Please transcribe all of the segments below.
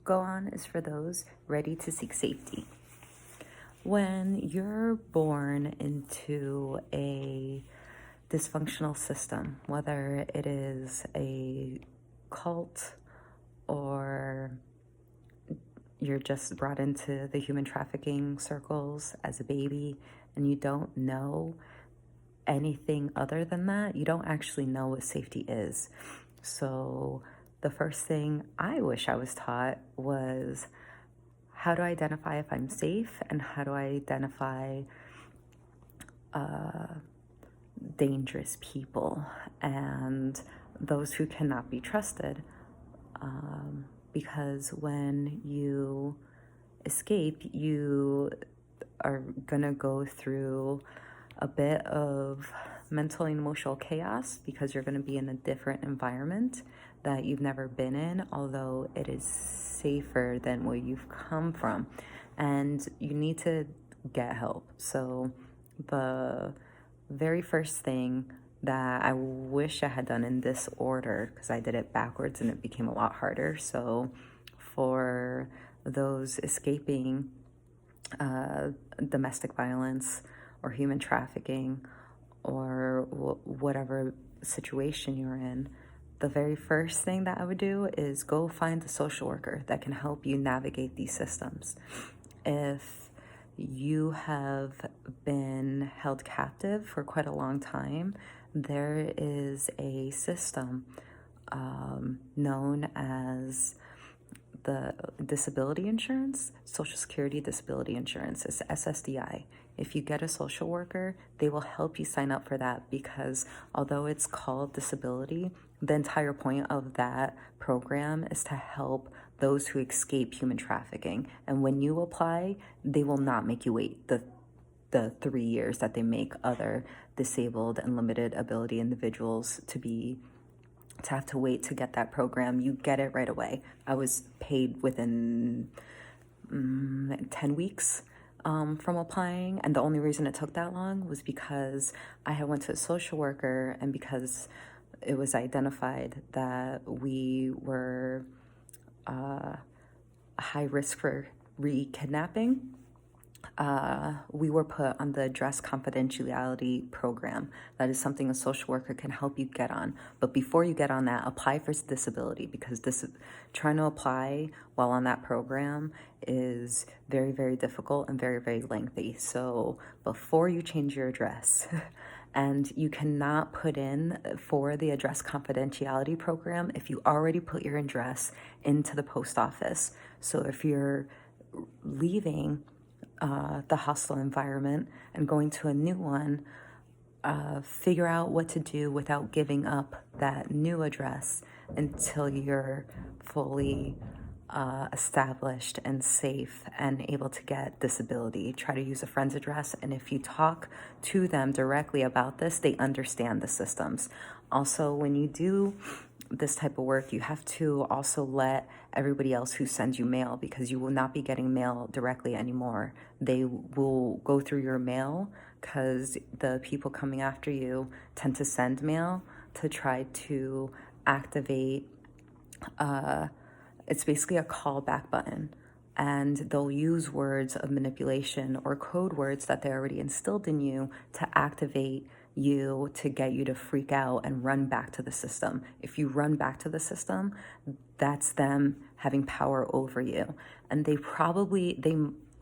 go on is for those ready to seek safety. When you're born into a dysfunctional system, whether it is a cult or you're just brought into the human trafficking circles as a baby and you don't know anything other than that, you don't actually know what safety is. So the first thing I wish I was taught was how to identify if I'm safe and how to identify dangerous people and those who cannot be trusted. Because when you escape, you are gonna go through a bit of mental and emotional chaos because you're gonna be in a different environment that you've never been in, although it is safer than where you've come from. And you need to get help. So the very first thing that I wish I had done in this order, because I did it backwards and it became a lot harder. So for those escaping domestic violence or human trafficking or whatever situation you're in, the very first thing that I would do is go find a social worker that can help you navigate these systems. If you have been held captive for quite a long time, there is a system known as the disability insurance, Social Security disability insurance. It's SSDI. If you get a social worker, they will help you sign up for that because although it's called disability, the entire point of that program is to help those who escape human trafficking. And when you apply, they will not make you wait the 3 years that they make other disabled and limited ability individuals to have to wait to get that program. You get it right away. I was paid within 10 weeks from applying, and the only reason it took that long was because I had went to a social worker and because it was identified that we were high risk for re-kidnapping. We were put on the address confidentiality program. That is something a social worker can help you get on. But before you get on that, apply for disability because trying to apply while on that program is very, very difficult and very, very lengthy. So before you change your address, and you cannot put in for the address confidentiality program if you already put your address into the post office. So if you're leaving the hostile environment and going to a new one, figure out what to do without giving up that new address until you're fully established and safe and able to get disability. Try to use a friend's address, and if you talk to them directly about this, they understand the systems. Also, when you do this type of work, you have to also let everybody else who sends you mail, because you will not be getting mail directly anymore. They will go through your mail because the people coming after you tend to send mail to try to activate it's basically a callback button, and they'll use words of manipulation or code words that they already instilled in you to activate you, to get you to freak out and run back to the system. If you run back to the system, that's them having power over you. And they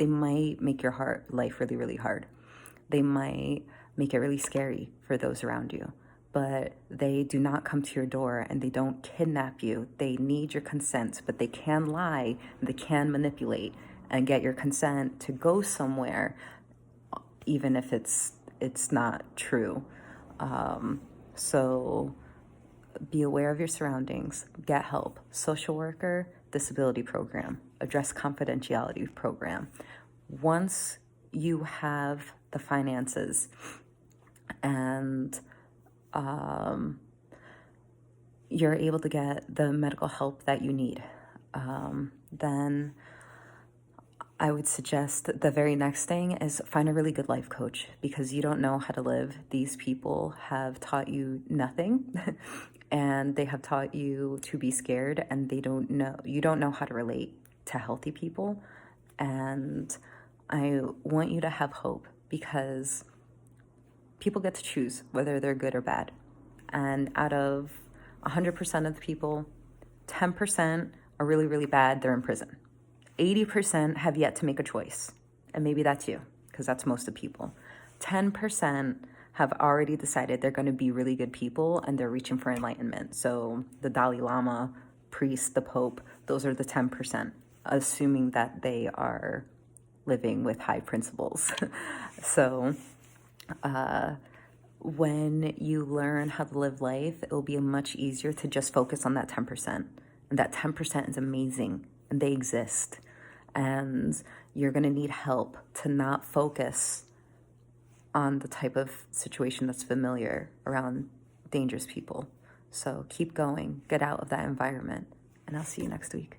might make your life really, really hard. They might make it really scary for those around you. But they do not come to your door and they don't kidnap you. They need your consent, but they can lie, they can manipulate and get your consent to go somewhere, even if it's not true. So be aware of your surroundings, get help. Social worker, disability program, address confidentiality program. Once you have the finances and you're able to get the medical help that you need, then I would suggest the very next thing is find a really good life coach, because you don't know how to live. These people have taught you nothing and they have taught you to be scared, and you don't know how to relate. to healthy people. And I want you to have hope, because people get to choose whether they're good or bad. And out of 100% of the people, 10% are really, really bad. They're in prison. 80% have yet to make a choice. And maybe that's you, because that's most of people. 10% have already decided they're going to be really good people and they're reaching for enlightenment. So the Dalai Lama, priest, the Pope, those are the 10%, assuming that they are living with high principles. So when you learn how to live life, it will be much easier to just focus on that 10%. And that 10% is amazing, and they exist. And you're going to need help to not focus on the type of situation that's familiar around dangerous people. So keep going, get out of that environment, and I'll see you next week.